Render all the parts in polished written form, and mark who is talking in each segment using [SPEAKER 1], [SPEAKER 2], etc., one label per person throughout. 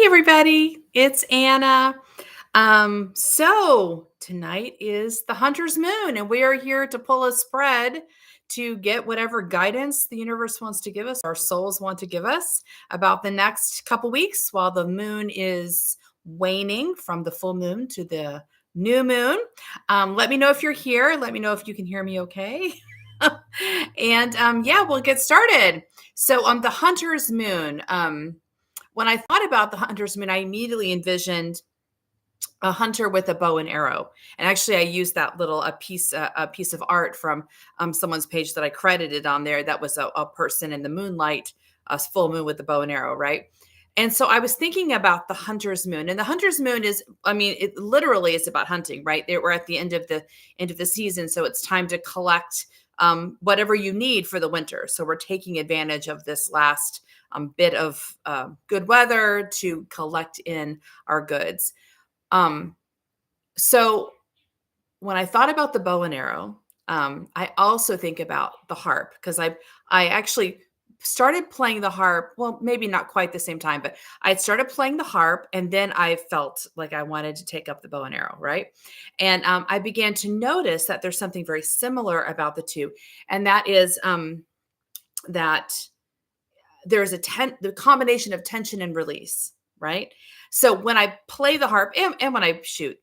[SPEAKER 1] everybody, it's Anna. So tonight is the Hunter's Moon, and we are here to pull a spread to get whatever guidance the universe wants to give us, our souls want to give us about the next couple weeks while the moon is waning from the full moon to the new moon. Let me know if you're here. Let me know if you can hear me okay. And yeah, we'll get started. So on the Hunter's Moon, when I thought about the Hunter's Moon, I immediately envisioned a hunter with a bow and arrow. And actually, I used that little a piece of art from someone's page that I credited on there. That was a person in the moonlight, a full moon with a bow and arrow, right? And so I was thinking about the Hunter's Moon, and the Hunter's Moon is, I mean, it literally is about hunting, right? We're at the end of the season, so it's time to collect whatever you need for the winter. So we're taking advantage of this last bit of good weather to collect in our goods. So when I thought about the bow and arrow, I also think about the harp because I actually started playing the harp. Well, maybe not quite the same time, but I had started playing the harp, and then I felt like I wanted to take up the bow and arrow, right? And I began to notice that there's something very similar about the two, and that is that there's the combination of tension and release, right? So when I play the harp and when I shoot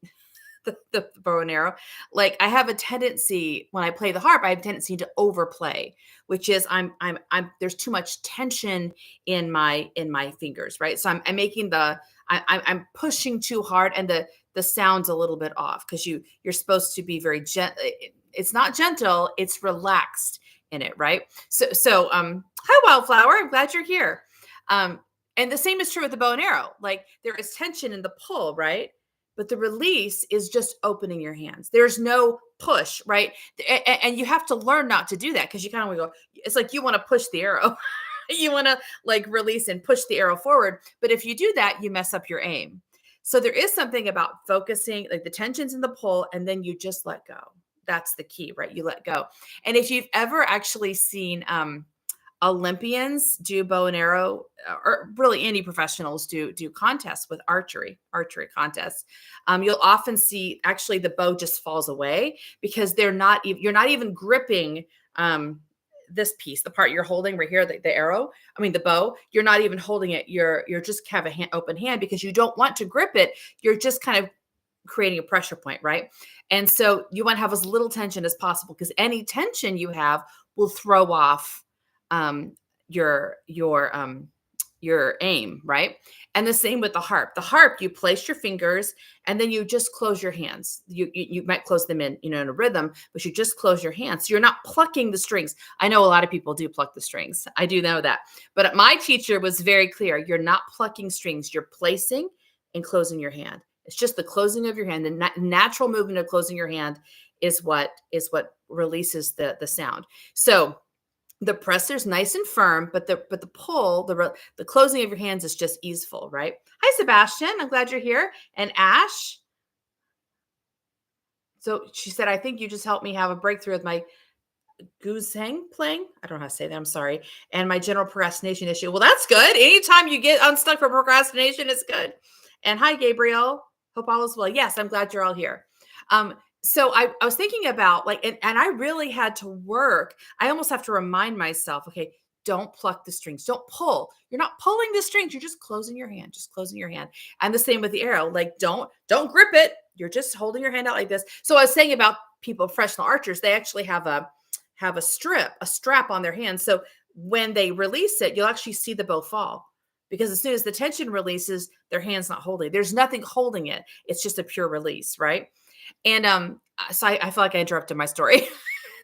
[SPEAKER 1] the bow and arrow, like I have a tendency when I play the harp, I have a tendency to overplay, which is I'm there's too much tension in my fingers, right? So I'm making I'm pushing too hard, and the sound's a little bit off because you're supposed to be very gentle. It's not gentle, it's relaxed in it, right? So hi Wildflower, I'm glad you're here. And the same is true with the bow and arrow. Like there is tension in the pull, right? But the release is just opening your hands. There's no push, right? And you have to learn not to do that because you kind of go, it's like you want to push the arrow. You want to like release and push the arrow forward. But if you do that, you mess up your aim. So there is something about focusing, like the tension's in the pull, and then you just let go. That's the key, right? You let go. And if you've ever actually seen Olympians do bow and arrow, or really any professionals do contests with archery contests, you'll often see actually the bow just falls away because you're not even gripping this piece, the part you're holding right here, the arrow, the bow, you're not even holding it. You're just have a open hand because you don't want to grip it. You're just kind of creating a pressure point, right? And so you want to have as little tension as possible because any tension you have will throw off your aim, right? And the same with the harp. The harp, you place your fingers and then you just close your hands. You might close them in a rhythm, but you just close your hands. So you're not plucking the strings. I know a lot of people do pluck the strings. I do know that. But my teacher was very clear. You're not plucking strings. You're placing and closing your hand. It's just the closing of your hand. The natural movement of closing your hand is what releases the sound. So the presser's nice and firm, but the pull, the closing of your hands is just easeful, right? Hi, Sebastian. I'm glad you're here. And Ash. So she said, I think you just helped me have a breakthrough with my goosehang playing. I don't know how to say that. I'm sorry. And my general procrastination issue. Well, that's good. Anytime you get unstuck for procrastination, it's good. And hi, Gabriel. Hope all is well. Yes, I'm glad you're all here. So I was thinking about and I really had to work. I almost have to remind myself, okay, don't pluck the strings. Don't pull. You're not pulling the strings. You're just closing your hand, And the same with the arrow. Like, don't grip it. You're just holding your hand out like this. So I was saying about people, professional archers, they actually have a strap on their hand. So when they release it, you'll actually see the bow fall. Because as soon as the tension releases, their hand's not holding. There's nothing holding it. It's just a pure release, right? And so I feel like I interrupted my story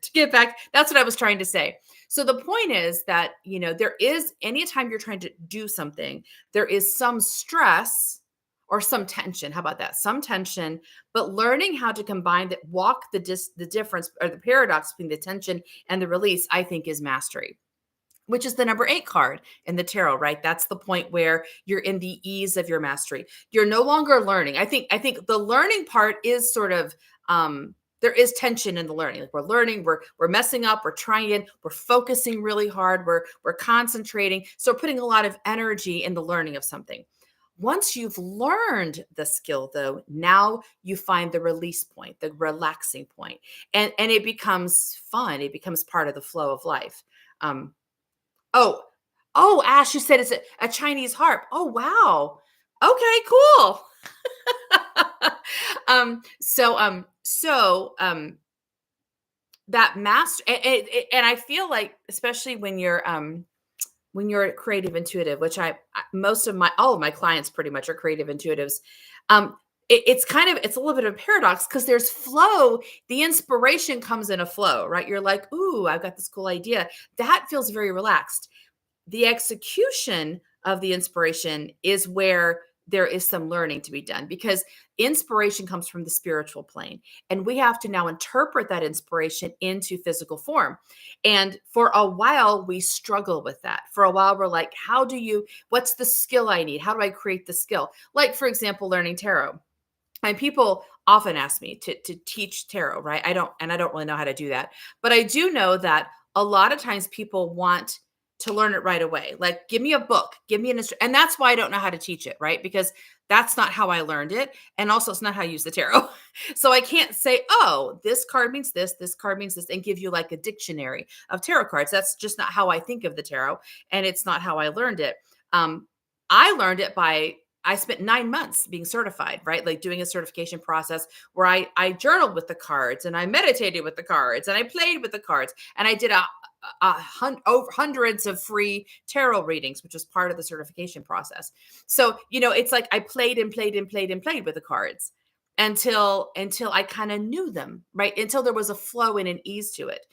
[SPEAKER 1] to get back. That's what I was trying to say. So the point is that, there is, anytime you're trying to do something, there is some stress or some tension. How about that? Some tension, but learning how to combine that, walk the difference or the paradox between the tension and the release, I think is mastery, which is the number 8 card in the tarot, right? That's the point where you're in the ease of your mastery. You're no longer learning. I think the learning part is sort of, there is tension in the learning. Like we're learning, we're messing up, we're trying, we're focusing really hard, we're concentrating. So we're putting a lot of energy in the learning of something. Once you've learned the skill, though, now you find the release point, the relaxing point, and it becomes fun. It becomes part of the flow of life. Um, oh, oh, Ash, you said it's a Chinese harp. Oh, wow. Okay, cool. So that master, and I feel like, especially when you're creative intuitive, which most of my all of my clients pretty much are creative intuitives. It's a little bit of a paradox because there's flow. The inspiration comes in a flow, right? You're like, ooh, I've got this cool idea. That feels very relaxed. The execution of the inspiration is where there is some learning to be done, because inspiration comes from the spiritual plane, and we have to now interpret that inspiration into physical form. And for a while we struggle with that. For a while we're like, what's the skill I need? How do I create the skill? Like, for example, learning tarot. And people often ask me to teach tarot, right? I don't really know how to do that. But I do know that a lot of times people want to learn it right away. Like, give me a book, give me and that's why I don't know how to teach it, right? Because that's not how I learned it. And also, it's not how I use the tarot. So I can't say, oh, this card means this card means this, and give you like a dictionary of tarot cards. That's just not how I think of the tarot. And it's not how I learned it. I learned it I spent 9 months being certified, right? Like, doing a certification process where I journaled with the cards, and I meditated with the cards, and I played with the cards, and I did over hundreds of free tarot readings, which was part of the certification process. So, it's like I played and played and played and played with the cards until I kind of knew them, right? Until there was a flow and an ease to it.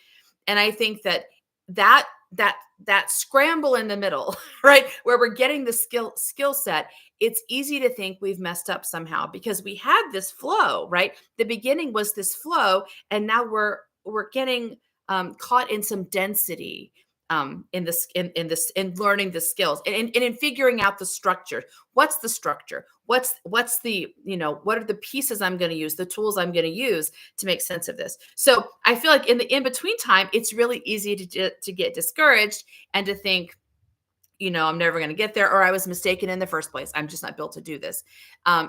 [SPEAKER 1] And I think that that scramble in the middle, right, where we're getting the skill set, it's easy to think we've messed up somehow, because we had this flow, right? The beginning was this flow, and now we're getting caught in some density, in learning the skills, and in figuring out the structure. What's the structure? What's the, what are the pieces I'm going to use, the tools I'm going to use to make sense of this? So I feel like in the in between time, it's really easy to get discouraged and to think, I'm never going to get there, or I was mistaken in the first place. I'm just not built to do this.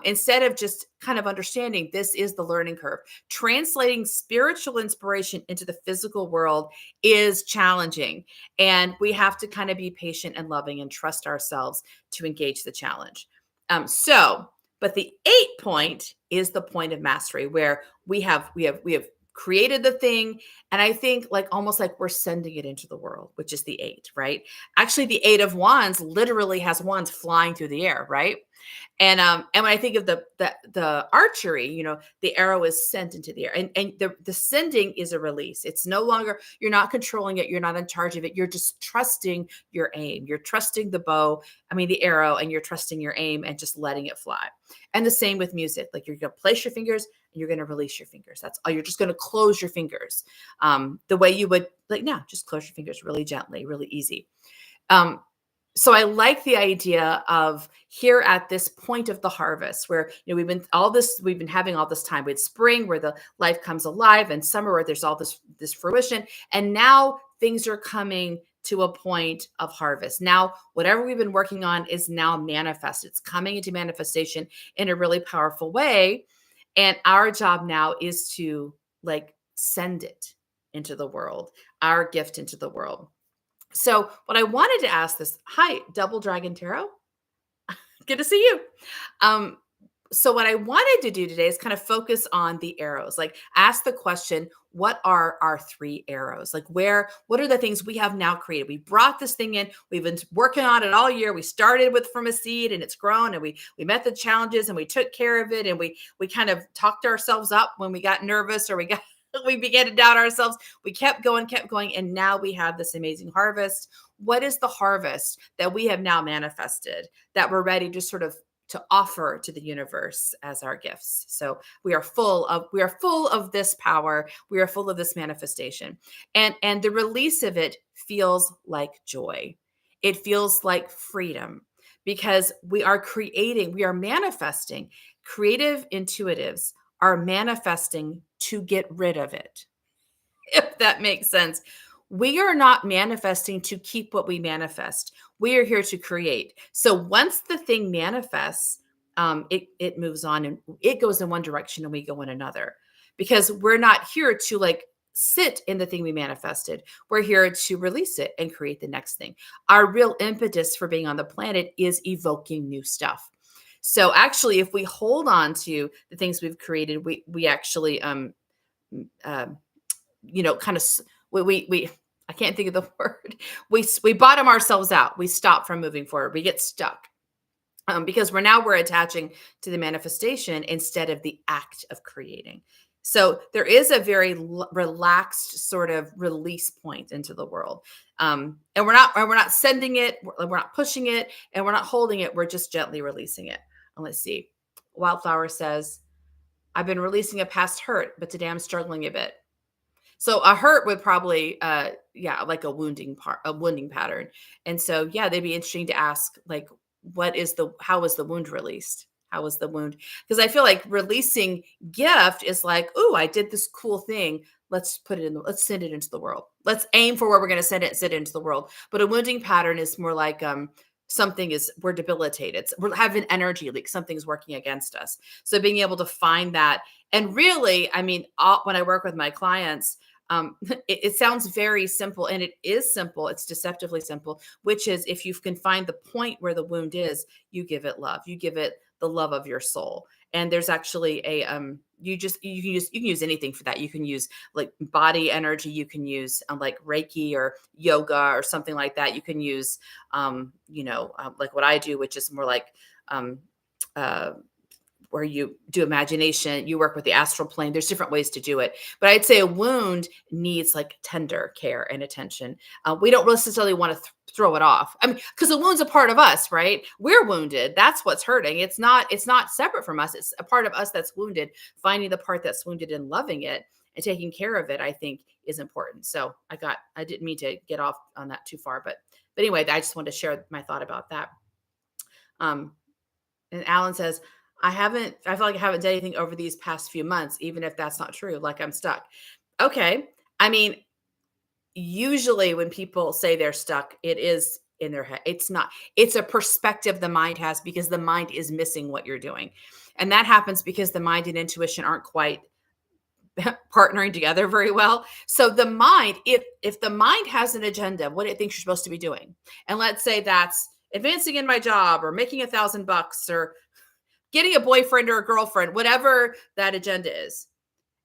[SPEAKER 1] Instead of just kind of understanding this is the learning curve. Translating spiritual inspiration into the physical world is challenging. And we have to kind of be patient and loving and trust ourselves to engage the challenge. But the 8 point is the point of mastery, where we have created the thing. And I think, like, almost like we're sending it into the world, which is the 8, right? Actually, the 8 of Wands literally has wands flying through the air, right? And when I think of the archery, the arrow is sent into the air, and the sending is a release. It's no longer, you're not controlling it, you're not in charge of it. You're just trusting your aim. You're trusting the arrow, and you're trusting your aim and just letting it fly. And the same with music. Like, you're going to place your fingers and you're going to release your fingers. That's all. You're just going to close your fingers, the way you would, like, now, just close your fingers really gently, really easy. So I like the idea of, here at this point of the harvest, where we've been having all this time with spring, where the life comes alive, and summer, where there's all this fruition, and now things are coming to a point of harvest. Now, whatever we've been working on is now manifest. It's coming into manifestation in a really powerful way, and our job now is to, like, send it into the world, our gift into the world. So what I wanted to ask this, hi, Double Dragon Tarot. Good to see you. So what I wanted to do today is kind of focus on the arrows, like, ask the question, what are our 3 arrows? Like, what are the things we have now created? We brought this thing in, we've been working on it all year. We started from a seed, and it's grown, and we met the challenges, and we took care of it. And we kind of talked ourselves up when we got nervous, or we began to doubt ourselves. We kept going. And now we have this amazing harvest. What is the harvest that we have now manifested, that we're ready to sort of to offer to the universe as our gifts? So we are full of this power. We are full of this manifestation. And the release of it feels like joy. It feels like freedom, because we are manifesting. Creative intuitives are manifesting to get rid of it, if that makes sense. We are not manifesting to keep what we manifest. We are here to create. So once the thing manifests, it moves on and it goes in one direction and we go in another, because we're not here to like sit in the thing we manifested. We're here to release it and create the next thing. Our real impetus for being on the planet is evoking new stuff. So actually, if we hold on to the things we've created, we actually um, kind of we I can't think of the word. We bottom ourselves out. We stop from moving forward. We get stuck. Because we're attaching to the manifestation instead of the act of creating. So there is a very relaxed sort of release point into the world, and we're not sending it, we're not pushing it, and we're not holding it. We're just gently releasing it. And let's see. Wildflower says, "I've been releasing a past hurt, but today I'm struggling a bit." So a hurt would probably, like a wounding pattern. And so, yeah, they'd be interesting to ask, like, how was the wound released? How was the wound? Because I feel like releasing gift is like, oh, I did this cool thing. Let's send it into the world. Let's aim for where we're going to send it into the world. But a wounding pattern is more like, we're debilitated. We're having energy leak. Something's working against us. So being able to find that. And really, I mean, when I work with my clients, it sounds very simple, and it is simple. It's deceptively simple, which is if you can find the point where the wound is, you give it love. You give it the love of your soul. And there's actually you can use anything for that. You can use like body energy. You can use like Reiki or yoga or something like that. You can use like what I do, which is more like um, uh, where you do imagination, you work with the astral plane. There's different ways to do it. But I'd say a wound needs like tender care and attention. We don't necessarily want to throw it off. I mean, because the wound's a part of us, right? We're wounded. That's what's hurting. It's not separate from us. It's a part of us that's wounded. Finding the part that's wounded and loving it and taking care of it, I think, is important. So I didn't mean to get off on that too far, but anyway, I just wanted to share my thought about that. And Alan says, I feel like I haven't done anything over these past few months, even if that's not true. Like I'm stuck. Okay. I mean, usually when people say they're stuck, it is in their head. It's a perspective the mind has because the mind is missing what you're doing. And that happens because the mind and intuition aren't quite partnering together very well. So the mind, if the mind has an agenda, what it thinks you're supposed to be doing, and let's say that's advancing in my job or making $1,000 or getting a boyfriend or a girlfriend, whatever that agenda is,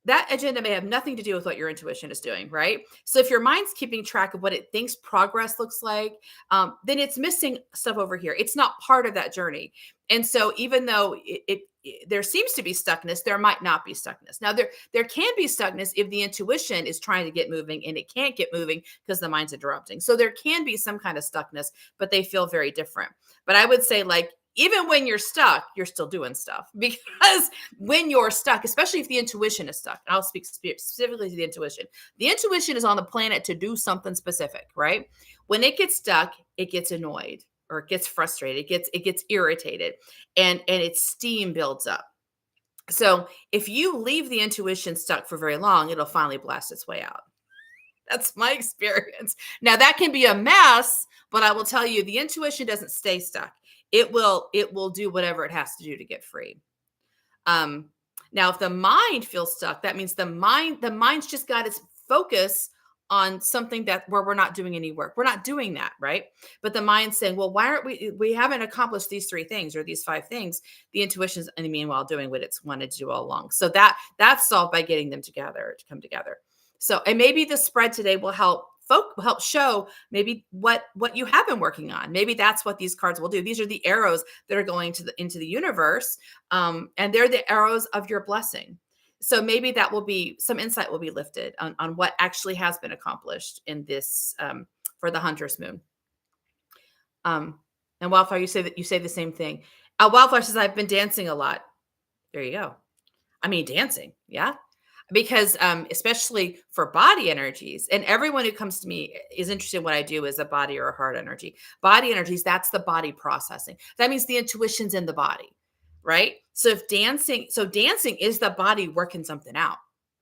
[SPEAKER 1] that agenda may have nothing to do with what your intuition is doing, right? So if your mind's keeping track of what it thinks progress looks like, then it's missing stuff over here. It's not part of that journey. And so even though there seems to be stuckness, there might not be stuckness. Now there can be stuckness if the intuition is trying to get moving and it can't get moving because the mind's interrupting. So there can be some kind of stuckness, but they feel very different. But I would say, like, even when you're stuck, you're still doing stuff, because when you're stuck, especially if the intuition is stuck, and I'll speak specifically to the intuition is on the planet to do something specific, right? When it gets stuck, it gets annoyed or it gets frustrated, it gets irritated, and its steam builds up. So if you leave the intuition stuck for very long, it'll finally blast its way out. That's my experience. Now that can be a mess, but I will tell you, the intuition doesn't stay stuck. It will do whatever it has to do to get free. Now, if the mind feels stuck, that means the mind's just got its focus on something where we're not doing any work. We're not doing that, right? But the mind's saying, well, why aren't we haven't accomplished these 3 things or these 5 things. The intuition's in the meanwhile doing what it's wanted to do all along. So that's solved by getting them together to come together. So, and maybe the spread today will help show maybe what you have been working on. Maybe that's what these cards will do. These are the arrows that are going into the universe, and they're the arrows of your blessing. So maybe that will be some insight will be lifted on what actually has been accomplished in this for the Hunter's Moon. And Wildfire, you say the same thing. Wildfire says, I've been dancing a lot. There you go. I mean, dancing, yeah. Because especially for body energies, and everyone who comes to me is interested in what I do as a body or a heart energy. Body energies, that's the body processing. That means the intuition's in the body, right? So dancing is the body working something out,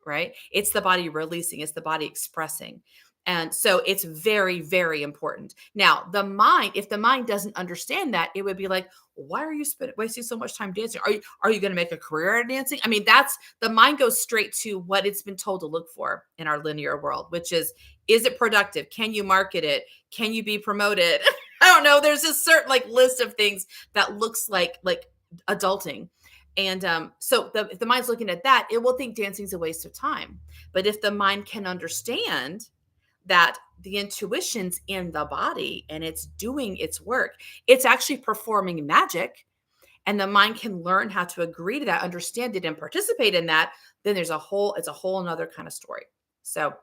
[SPEAKER 1] right? It's the body releasing, it's the body expressing. And so it's very, very important. Now, if the mind doesn't understand that, it would be like, why are you wasting so much time dancing? Are you going to make a career out of dancing? I mean, that's the mind goes straight to what it's been told to look for in our linear world, which is it productive? Can you market it? Can you be promoted? I don't know. There's a certain like list of things that looks like adulting. And so if the mind's looking at that, it will think dancing's a waste of time. But if the mind can understand that the intuition's in the body and it's doing its work, it's actually performing magic, and the mind can learn how to agree to that, understand it, and participate in that, then it's a whole another kind of story. So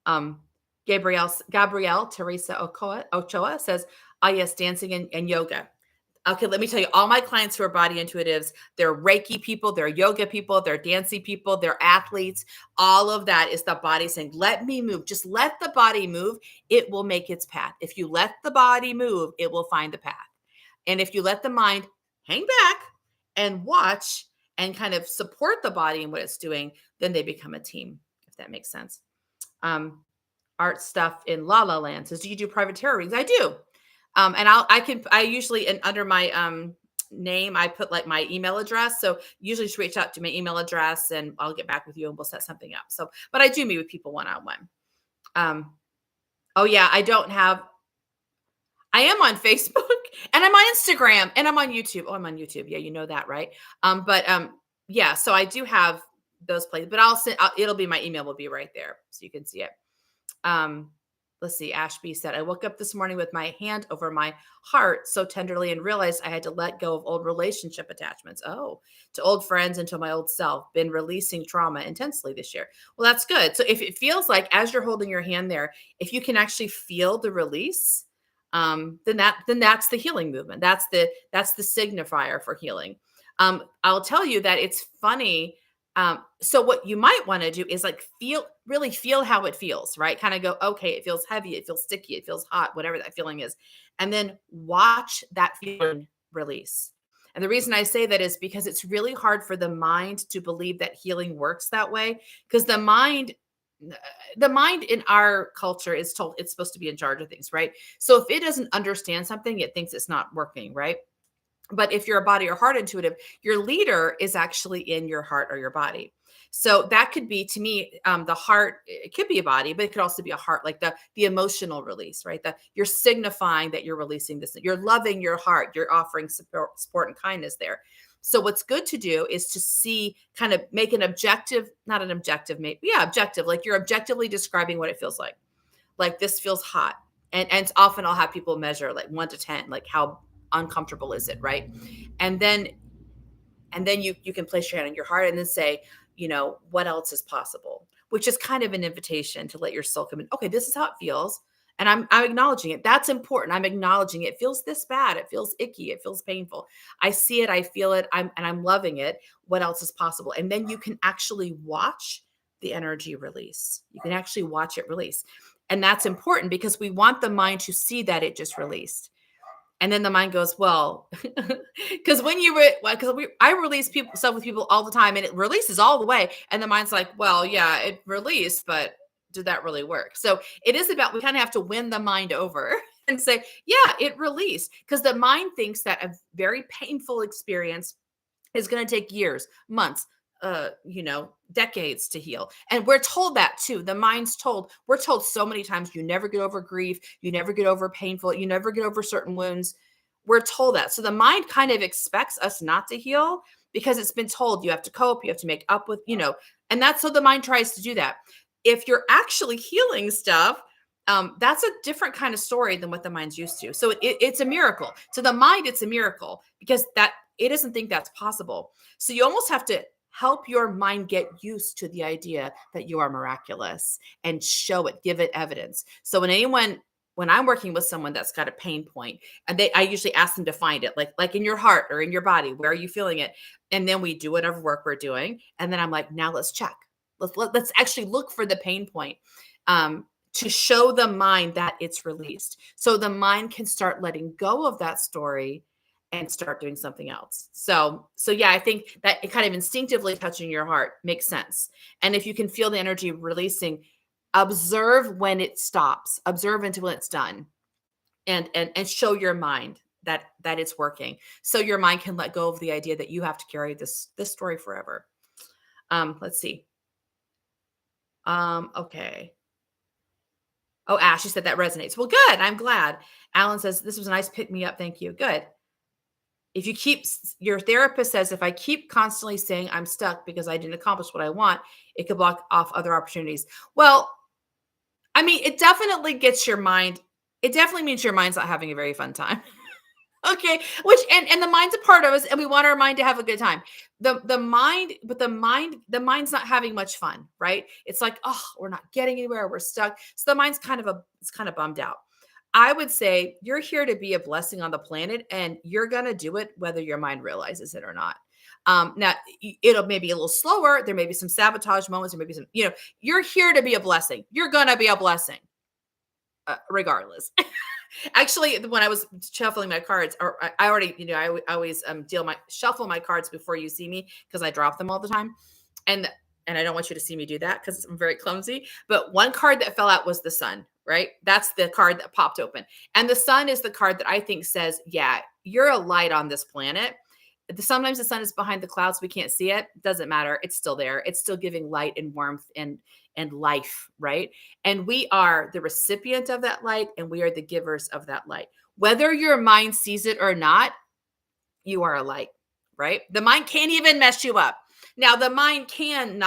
[SPEAKER 1] um Gabrielle Teresa Ochoa says, ah, yes, dancing and yoga. Okay, let me tell you, all my clients who are body intuitives, they're Reiki people, they're yoga people, they're dancing people, they're athletes. All of that is the body saying, let me move. Just let the body move. It will make its path. If you let the body move, it will find the path. And if you let the mind hang back and watch and kind of support the body and what it's doing, then they become a team, if that makes sense. Art stuff in La La Land says, do you do private tarot readings? I do. And I usually, and under my name, I put like my email address. So usually just reach out to my email address and I'll get back with you and we'll set something up. So, but I do meet with people one-on-one. Oh yeah, I am on Facebook and I'm on Instagram and I'm on YouTube. Oh, I'm on YouTube. Yeah, you know that, right? Yeah, so I do have those places, but it'll be, my email will be right there so you can see it. Let's see. Ashby said, I woke up this morning with my hand over my heart so tenderly and realized I had to let go of old relationship attachments. Oh, to old friends and to my old self. Been releasing trauma intensely this year. Well, that's good. So if it feels like, as you're holding your hand there, if you can actually feel the release, then that's the healing movement. That's the signifier for healing. I'll tell you that it's funny. So what you might want to do is like really feel how it feels, right? Kind of go, okay, it feels heavy, it feels sticky, it feels hot, whatever that feeling is. And then watch that feeling release. And the reason I say that is because it's really hard for the mind to believe that healing works that way. Because the mind in our culture is told it's supposed to be in charge of things, right? So if it doesn't understand something, it thinks it's not working, right? But if you're a body or heart intuitive, your leader is actually in your heart or your body. So that could be, to me, the heart. It could be a body, but it could also be a heart, like the emotional release, right? You're signifying that you're releasing this. You're loving your heart. You're offering support and kindness there. So what's good to do is to see, kind of make an objective, not an objective, maybe, yeah, objective. Like you're objectively describing what it feels like. Like this feels hot, and often I'll have people measure like 1 to 10, like how uncomfortable is it, right? And then you can place your hand on your heart and then say, what else is possible, which is kind of an invitation to let your soul come in. Okay, this is how it feels, and I'm acknowledging it. That's important. I'm acknowledging it feels this bad, it feels icky, it feels painful. I see it, I feel it, I'm loving it. What else is possible? And then you can actually watch the energy release. You can actually watch it release. And that's important because we want the mind to see that it just released. And then the mind goes, well, because I release stuff with people all the time, and it releases all the way. And the mind's like, well, yeah, it released, but did that really work? So it is about, we kind of have to win the mind over and say, yeah, it released, because the mind thinks that a very painful experience is going to take years, months, decades to heal. And we're told that too. We're told so many times, you never get over grief, you never get over painful, you never get over certain wounds. We're told that. So the mind kind of expects us not to heal because it's been told you have to cope, you have to make up with, and that's, so the mind tries to do that. If you're actually healing stuff, that's a different kind of story than what the mind's used to. So it's a miracle. To the mind, it's a miracle because that it doesn't think that's possible. So you almost have to help your mind get used to the idea that you are miraculous and show it, give it evidence. So when I'm working with someone that's got a pain point, and I usually ask them to find it, like in your heart or in your body, where are you feeling it? And then we do whatever work we're doing. And then I'm like, now let's check. Let's actually look for the pain point. To show the mind that it's released. So the mind can start letting go of that story and start doing something else. So yeah, I think that it kind of instinctively touching your heart makes sense. And if you can feel the energy releasing, Observe when it stops. Observe until it's done, and show your mind that it's working, so your mind can let go of the idea that you have to carry this story forever. Let's see. Okay. Oh, Ash, you said that resonates. Well, good. I'm glad. Alan says this was a nice pick me up. Thank you. Good. If you keep, your therapist says, if I keep constantly saying I'm stuck because I didn't accomplish what I want, it could block off other opportunities. Well, I mean, it definitely gets your mind. It definitely means your mind's not having a very fun time. Okay, which and the mind's a part of us, and we want our mind to have a good time. The mind, but the mind's not having much fun, right? It's like, oh, we're not getting anywhere, we're stuck. So the mind's it's kind of bummed out. I would say you're here to be a blessing on the planet, and you're gonna do it whether your mind realizes it or not. Now it'll maybe a little slower. There may be some sabotage moments, or maybe some, you're here to be a blessing. You're gonna be a blessing, regardless. Actually, when I was shuffling my cards, or I already, I always shuffle my cards before you see me, because I drop them all the time, and I don't want you to see me do that because I'm very clumsy. But one card that fell out was the sun, right? That's the card that popped open, and the sun is the card that I think says, yeah, you're a light on this planet. Sometimes the sun is behind the clouds, we can't see it. Doesn't matter. It's still there. It's still giving light and warmth and life, right? And we are the recipient of that light, and we are the givers of that light. Whether your mind sees it or not, you are a light, right? The mind can't even mess you up. Now, the mind can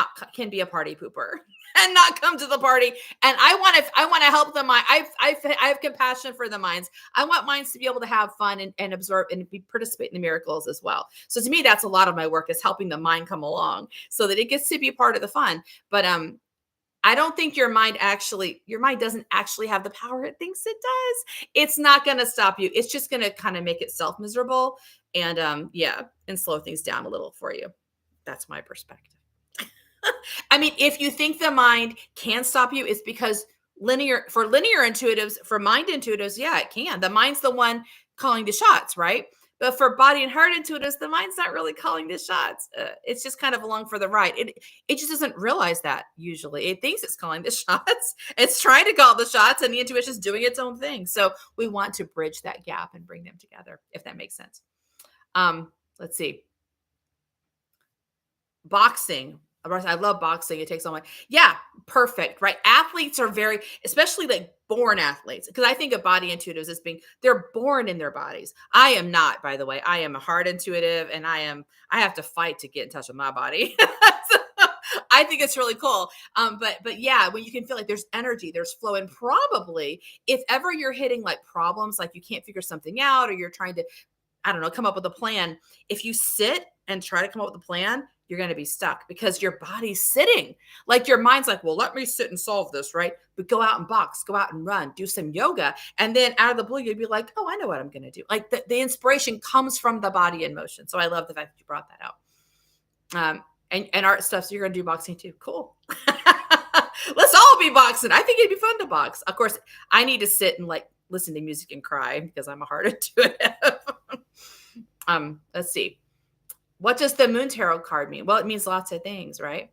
[SPEAKER 1] be a party pooper and not come to the party. And I want to help the mind. I have compassion for the minds. I want minds to be able to have fun and absorb and participate in the miracles as well. So to me, that's a lot of my work, is helping the mind come along so that it gets to be part of the fun. But I don't think your mind doesn't actually have the power it thinks it does. It's not going to stop you. It's just going to kind of make itself miserable and and slow things down a little for you. That's my perspective. I mean, if you think the mind can stop you, it's because linear intuitives, for mind intuitives, yeah, it can. The mind's the one calling the shots, right? But for body and heart intuitives, the mind's not really calling the shots. It's just kind of along for the ride. It just doesn't realize that usually. It thinks it's calling the shots. It's trying to call the shots, and the intuition is doing its own thing. So we want to bridge that gap and bring them together, if that makes sense. Let's see. Boxing. I love boxing. It takes all my, perfect, right? Athletes are especially like born athletes, because I think of body intuitives as being, they're born in their bodies. I am not, by the way. I am a heart intuitive, and I have to fight to get in touch with my body. So, I think it's really cool. But yeah, when you can feel like there's energy, there's flow, and probably if ever you're hitting like problems, like you can't figure something out, or you're trying to, I don't know, come up with a plan. If you sit and try to come up with a plan, you're going to be stuck, because your body's sitting. Like your mind's like, well, let me sit and solve this, right? But go out and box, go out and run, do some yoga. And then out of the blue, you'd be like, oh, I know what I'm going to do. Like the inspiration comes from the body in motion. So I love the fact that you brought that out. And art stuff. So you're going to do boxing too. Cool. Let's all be boxing. I think it'd be fun to box. Of course, I need to sit and like listen to music and cry, because I'm a heart intuitive. Let's see. What does the moon tarot card mean? Well, it means lots of things, right?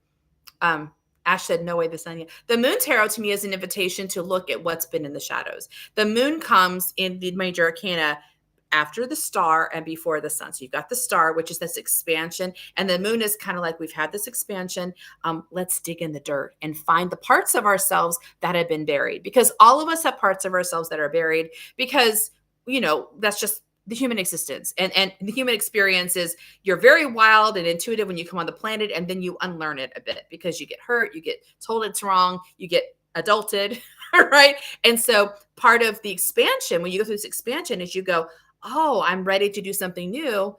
[SPEAKER 1] Ash said, no way the sun yet. The moon tarot to me is an invitation to look at what's been in the shadows. The moon comes in the major arcana after the star and before the sun. So you've got the star, which is this expansion, and the moon is kind of like, we've had this expansion. Let's dig in the dirt and find the parts of ourselves that have been buried, because all of us have parts of ourselves that are buried, because, that's just the human existence. And the human experience is, you're very wild and intuitive when you come on the planet, and then you unlearn it a bit because you get hurt, you get told it's wrong, you get adulted, right? And so part of the expansion, when you go through this expansion, is you go, oh, I'm ready to do something new.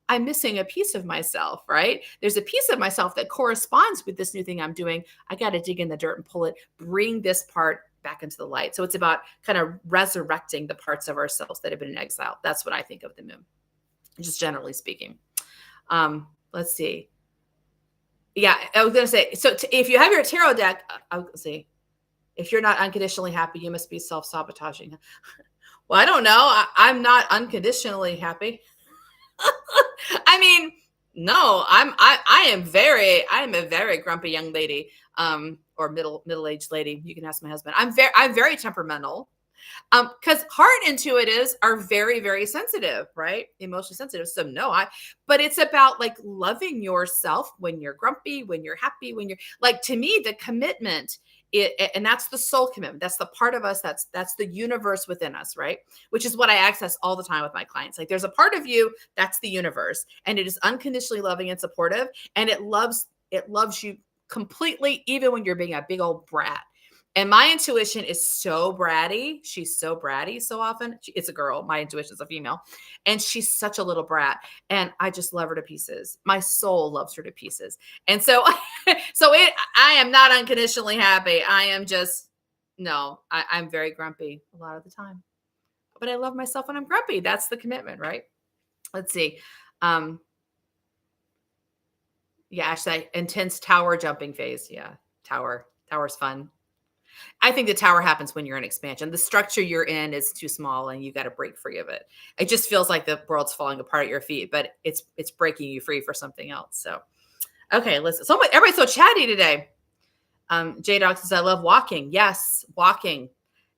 [SPEAKER 1] I'm missing a piece of myself, right? There's a piece of myself that corresponds with this new thing I'm doing. I got to dig in the dirt and pull it, bring this part back into the light. So it's about kind of resurrecting the parts of ourselves that have been in exile. That's what I think of the moon, just generally speaking. Let's see. Yeah, I was going to say, so if you have your tarot deck, I'll see, if you're not unconditionally happy, you must be self-sabotaging. Well, I don't know. I'm not unconditionally happy. I mean, no, I am a very grumpy young lady. or middle-aged lady. You can ask my husband. I'm very temperamental. Because heart intuitives are very, very sensitive, right? Emotionally sensitive. So no, but it's about like loving yourself when you're grumpy, when you're happy, when you're like, to me, the commitment, and that's the soul commitment. That's the part of us. That's the universe within us, right? Which is what I access all the time with my clients. Like there's a part of you that's the universe, and it is unconditionally loving and supportive, and it loves you completely, even when you're being a big old brat. And my intuition is so bratty. She's so bratty so often. It's a girl. My intuition is a female. And she's such a little brat. And I just love her to pieces. My soul loves her to pieces. And so, I am not unconditionally happy. I am just, no, I'm very grumpy a lot of the time. But I love myself when I'm grumpy. That's the commitment, right? Let's see. Um, yeah, actually, intense tower jumping phase. Yeah, Tower's fun. I think the tower happens when you're in expansion. The structure you're in is too small and you got to break free of it. It just feels like the world's falling apart at your feet, but it's breaking you free for something else. So, okay, listen. Everybody's so chatty today. J Dog says, I love walking. Yes, walking.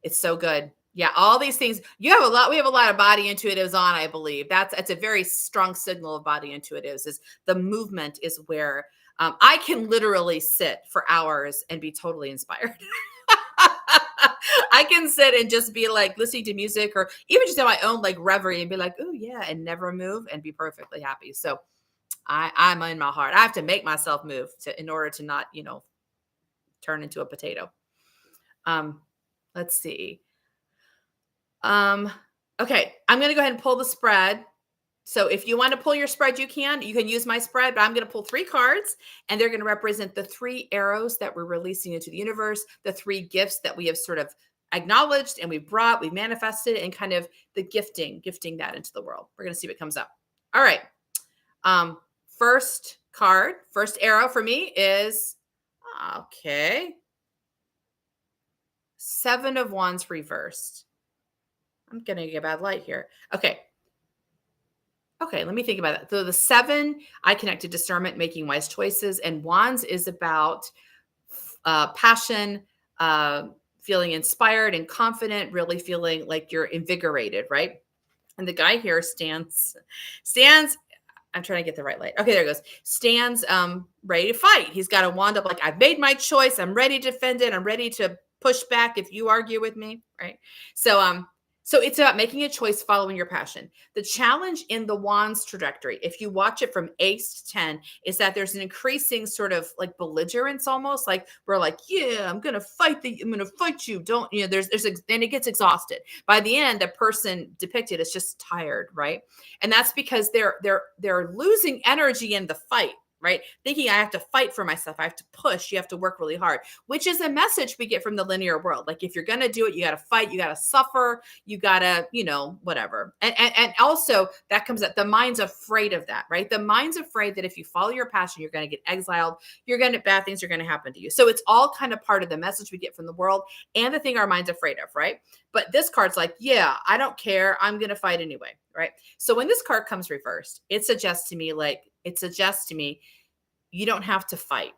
[SPEAKER 1] It's so good. Yeah, all these things. You have a lot. We have a lot of body intuitives on, I believe. That's a very strong signal of body intuitives. Is the movement is where I can literally sit for hours and be totally inspired. I can sit and just be like listening to music, or even just have my own like reverie and be like, oh yeah, and never move and be perfectly happy. So I'm in my heart. I have to make myself move in order to not, turn into a potato. Let's see. Okay, I'm going to go ahead and pull the spread. So if you want to pull your spread, you can use my spread, but I'm going to pull 3 cards, and they're going to represent the 3 arrows that we're releasing into the universe, the 3 gifts that we have sort of acknowledged and we manifested, and kind of the gifting that into the world. We're going to see what comes up. All right. First arrow for me is, okay, 7 of Wands reversed. I'm getting a bad light here. Okay, let me think about that. So the 7, I connected discernment, making wise choices, and Wands is about passion, feeling inspired and confident, really feeling like you're invigorated, right? And the guy here stands. I'm trying to get the right light. Okay, there it goes. Stands ready to fight. He's got a wand up, like, I've made my choice. I'm ready to defend it. I'm ready to push back if you argue with me, right? So it's about making a choice, following your passion. The challenge in the Wands trajectory, if you watch it from Ace to 10, is that there's an increasing sort of like belligerence, almost like we're like, yeah, I'm going to fight you. Don't, and it gets exhausted. By the end, the person depicted is just tired, right? And that's because they're losing energy in the fight, right? Thinking I have to fight for myself. I have to push. You have to work really hard, which is a message we get from the linear world. Like, if you're going to do it, you got to fight, you got to suffer, you got to, whatever. And also that comes up, the mind's afraid of that, right? The mind's afraid that if you follow your passion, you're going to get exiled. Bad things are going to happen to you. So it's all kind of part of the message we get from the world and the thing our mind's afraid of, right? But this card's like, yeah, I don't care. I'm going to fight anyway, right? So when this card comes reversed, it suggests to me, you don't have to fight.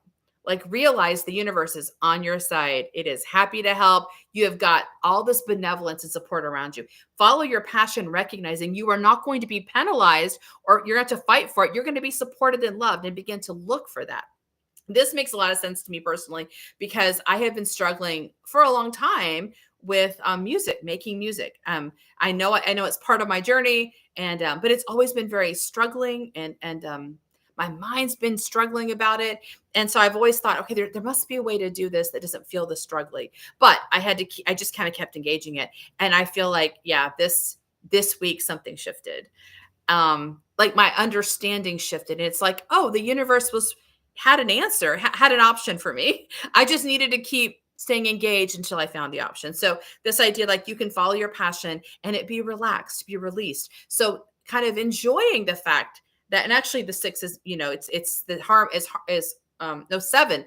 [SPEAKER 1] Like, realize the universe is on your side. It is happy to help. You have got all this benevolence and support around you. Follow your passion, recognizing you are not going to be penalized or you're going to have to fight for it. You're going to be supported and loved, and begin to look for that. This makes a lot of sense to me personally, because I have been struggling for a long time with making music. I know it's part of my journey, and but it's always been very struggling, and my mind's been struggling about it. And so I've always thought, okay, there must be a way to do this that doesn't feel this struggling. But I just kind of kept engaging it. And I feel like, yeah, this week something shifted. Like, my understanding shifted. And it's like, oh, the universe had an answer, had an option for me. I just needed to keep staying engaged until I found the option. So this idea, like, you can follow your passion and it be relaxed, be released. So kind of enjoying the fact that, and actually the 6 is, it's the harm is 7.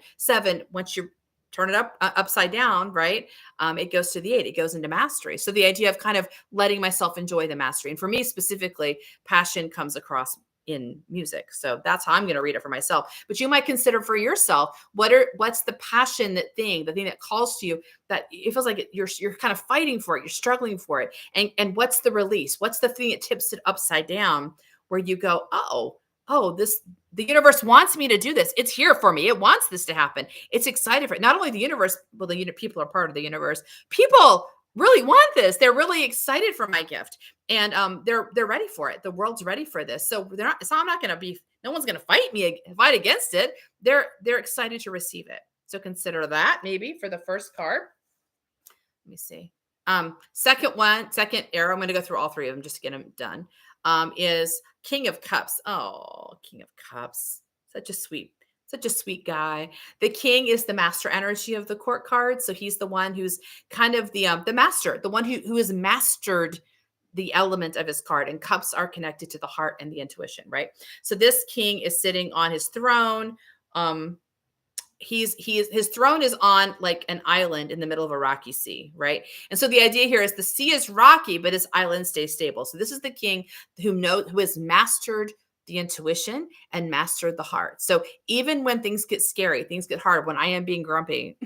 [SPEAKER 1] Once you turn it upside down, right? It goes to the 8. It goes into mastery. So the idea of kind of letting myself enjoy the mastery. And for me specifically, passion comes across in music. So that's how I'm going to read it for myself. But you might consider for yourself, what's the passionate thing, the thing that calls to you, that it feels like you're kind of fighting for it, you're struggling for it. And what's the release? What's the thing that tips it upside down where you go, this, the universe wants me to do this. It's here for me. It wants this to happen. It's excited for it. Not only the universe, well, people are part of the universe. People really want this. They're really excited for my gift, and they're ready for it. The world's ready for this. So they're not. So I'm not going to be. No one's going to fight against it. They're excited to receive it. So consider that maybe for the first card. Let me see. Second arrow. I'm going to go through all three of them just to get them done. Is King of Cups. Oh, King of Cups. Such a sweet guy. The king is the master energy of the court card. So he's the one who's kind of the master, the one who has mastered the element of his card, and cups are connected to the heart and the intuition, right? So this king is sitting on his throne. His throne is on like an island in the middle of a rocky sea, right? And so the idea here is the sea is rocky, but his island stays stable. So this is the king who has mastered the intuition and mastered the heart. So even when things get scary, things get hard, when I am being grumpy,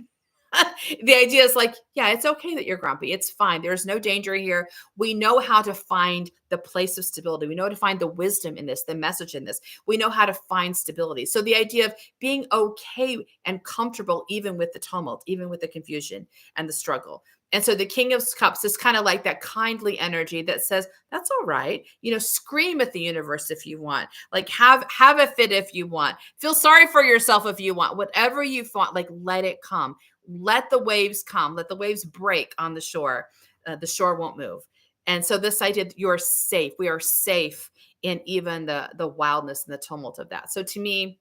[SPEAKER 1] the idea is like, yeah, it's okay that you're grumpy. It's fine. There's no danger here. We know how to find the place of stability. We know how to find the wisdom in this, the message in this. We know how to find stability. So the idea of being okay and comfortable, even with the tumult, even with the confusion and the struggle. And so the King of Cups is kind of like that kindly energy that says, that's all right. Scream at the universe if you want, like have a fit if you want, feel sorry for yourself if you want, whatever you want, like let it come. Let the waves come. Let the waves break on the shore. The shore won't move. And so this idea, you're safe. We are safe in even the wildness and the tumult of that. So to me,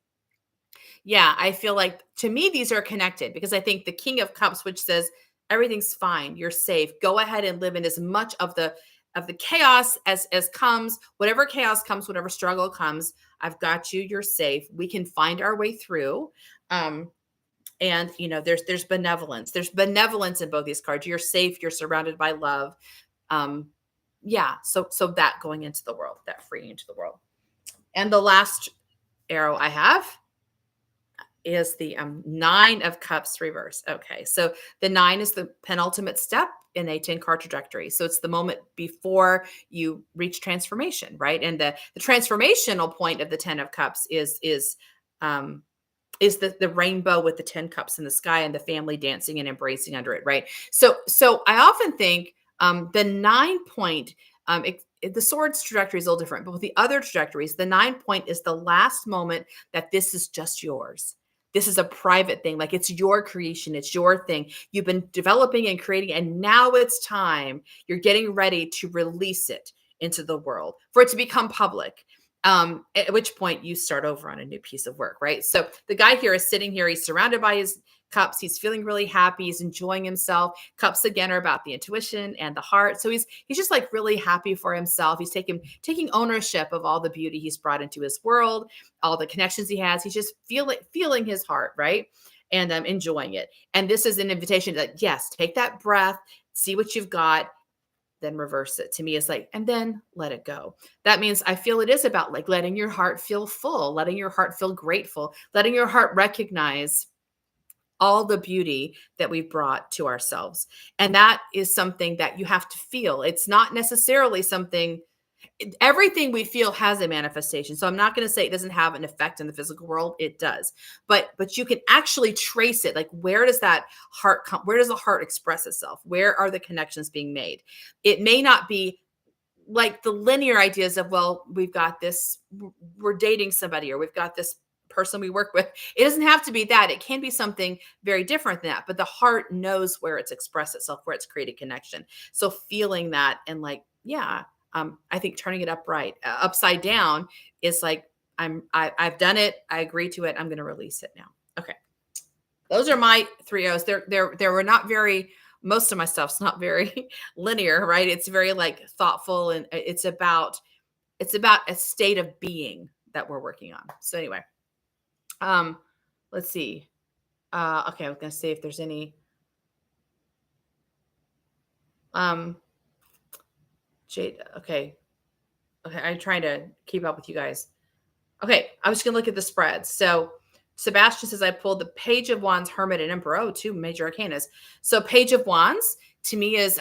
[SPEAKER 1] yeah, I feel like to me, these are connected, because I think the King of Cups, which says everything's fine, you're safe. Go ahead and live in as much of the chaos as comes, whatever chaos comes, whatever struggle comes, I've got you. You're safe. We can find our way through. And there's benevolence. There's benevolence in both these cards. You're safe. You're surrounded by love. Yeah. So that going into the world, that freeing into the world. And the last arrow I have is the 9 of Cups reverse. Okay. So the 9 is the penultimate step in a 10-card trajectory. So it's the moment before you reach transformation, right? And the transformational point of the 10 of Cups is the rainbow with the 10 cups in the sky and the family dancing and embracing under it, right? So I often think the 9 point, the sword's trajectory is a little different, but with the other trajectories, the 9 point is the last moment that this is just yours. This is a private thing. Like, it's your creation. It's your thing. You've been developing and creating, and now it's time. You're getting ready to release it into the world for it to become public. At which point you start over on a new piece of work, right? So the guy here is sitting here. He's surrounded by his cups. He's feeling really happy. He's enjoying himself. Cups again are about the intuition and the heart. So he's just like really happy for himself. He's taking ownership of all the beauty he's brought into his world, all the connections he has. He's just feeling his heart, right? And enjoying it. And this is an invitation that, yes, take that breath, see what you've got, then reverse it. To me, it's like, and then let it go. That means I feel it is about like letting your heart feel full, letting your heart feel grateful, letting your heart recognize all the beauty that we've brought to ourselves. And that is something that you have to feel. It's not necessarily something, everything we feel has a manifestation. So I'm not going to say it doesn't have an effect in the physical world. It does. But you can actually trace it. Like, where does that heart come? Where does the heart express itself? Where are the connections being made? It may not be like the linear ideas of, well, we've got this, we're dating somebody, or we've got this person we work with. It doesn't have to be that. It can be something very different than that, but the heart knows where it's expressed itself, where it's created connection. So feeling that, and like, yeah, I think turning it upside down is like, I've done it. I agree to it. I'm going to release it now. Okay. Those are my 3 O's. There were not very, most of my stuff's not very linear, right? It's very like thoughtful, and it's about a state of being that we're working on. So anyway, let's see. Okay. I was going to see if there's any, Jade. Okay. I'm trying to keep up with you guys. Okay, I was gonna look at the spreads. So Sebastian says I pulled the Page of Wands, Hermit, and Emperor. Oh, two major arcanas. So Page of Wands to me is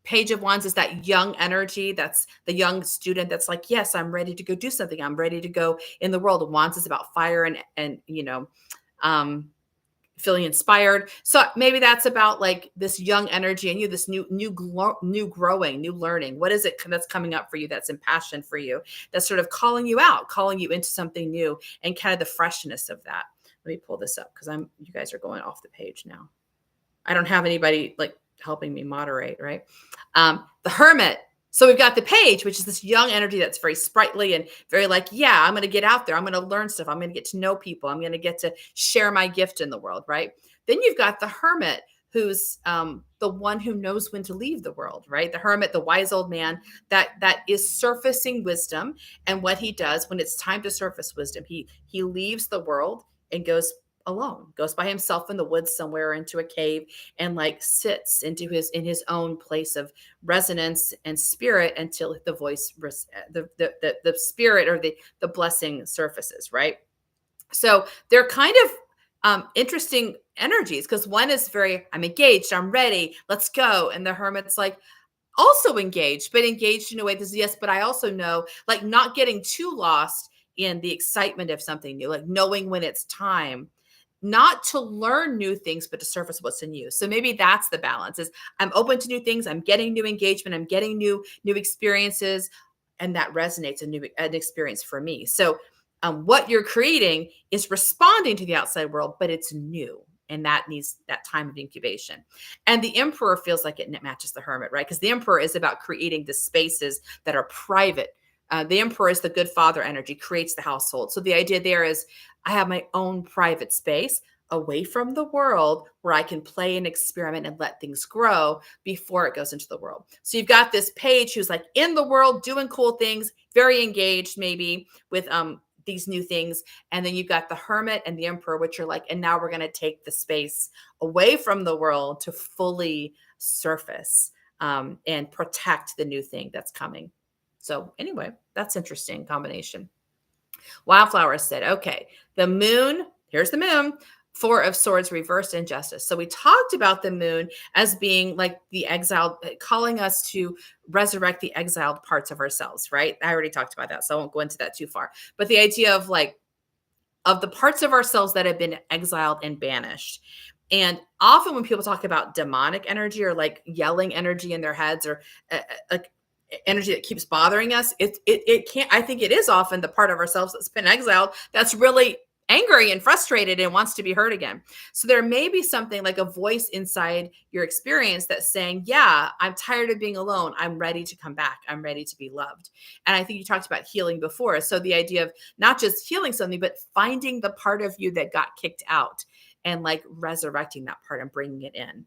[SPEAKER 1] Page of Wands is that young energy. That's the young student that's like, yes, I'm ready to go do something. I'm ready to go in the world. Wands is about fire and um feeling inspired. So maybe that's about like this young energy in you, this new growing, new learning. What is it that's coming up for you that's impassioned for you, that's sort of calling you out, calling you into something new, and kind of the freshness of that. Let me pull this up because you guys are going off the page now. I don't have anybody like helping me moderate, right? The Hermit. So we've got the Page, which is this young energy that's very sprightly and very like, yeah, I'm going to get out there. I'm going to learn stuff. I'm going to get to know people. I'm going to get to share my gift in the world, right? Then you've got the Hermit, who's the one who knows when to leave the world, right? The Hermit, the wise old man that is surfacing wisdom, and what he does when it's time to surface wisdom, he leaves the world and goes alone, goes by himself in the woods somewhere into a cave, and like sits into in his own place of resonance and spirit until the voice the spirit or the blessing surfaces, right? So they're kind of interesting energies, because one is very, I'm engaged, I'm ready, let's go, and the Hermit's like also engaged, but engaged in a way that's yes, but I also know, like, not getting too lost in the excitement of something new, like knowing when it's time not to learn new things, but to surface what's in you. So maybe that's the balance: is I'm open to new things, I'm getting new engagement, I'm getting new experiences, and that resonates an experience for me. So what you're creating is responding to the outside world, but it's new. And that needs that time of incubation. And the Emperor feels like it matches the Hermit, right? Because the Emperor is about creating the spaces that are private. The Emperor is the good father energy, creates the household. So the idea there is I have my own private space away from the world where I can play and experiment and let things grow before it goes into the world. So you've got this Page who's like in the world doing cool things, very engaged maybe with these new things. And then you've got the Hermit and the Emperor, which are like, and now we're going to take the space away from the world to fully surface and protect the new thing that's coming. So anyway, that's interesting combination. Wildflower said, okay, the moon, here's the moon, Four of Swords reversed, injustice. So we talked about the moon as being like the exiled, calling us to resurrect the exiled parts of ourselves, right? I already talked about that, so I won't go into that too far. But the idea of like, of the parts of ourselves that have been exiled and banished. And often when people talk about demonic energy or like yelling energy in their heads, or energy that keeps bothering us, it can't, I think it is often the part of ourselves that's been exiled that's really angry and frustrated and wants to be heard again. So there may be something like a voice inside your experience that's saying, yeah, I'm tired of being alone. I'm ready to come back. I'm ready to be loved. And I think you talked about healing before. So the idea of not just healing something, but finding the part of you that got kicked out and like resurrecting that part and bringing it in.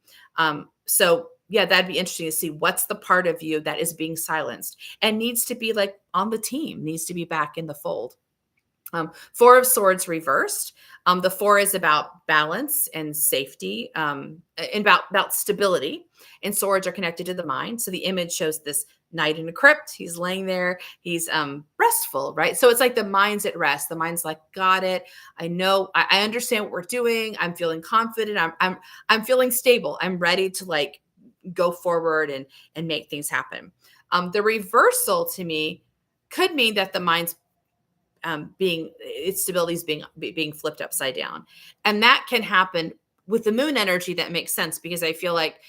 [SPEAKER 1] So yeah, that'd be interesting to see what's the part of you that is being silenced and needs to be like on the team, needs to be back in the fold. Four of Swords reversed. The four is about balance and safety, and about stability. And swords are connected to the mind. So the image shows this knight in a crypt. He's laying there. He's restful, right? So it's like the mind's at rest. The mind's like, got it. I know. I understand what we're doing. I'm feeling confident. I'm feeling stable. I'm ready to like go forward and make things happen. The reversal to me could mean that the mind's being, its stability is being flipped upside down, and that can happen with the moon energy. That makes sense, because I feel like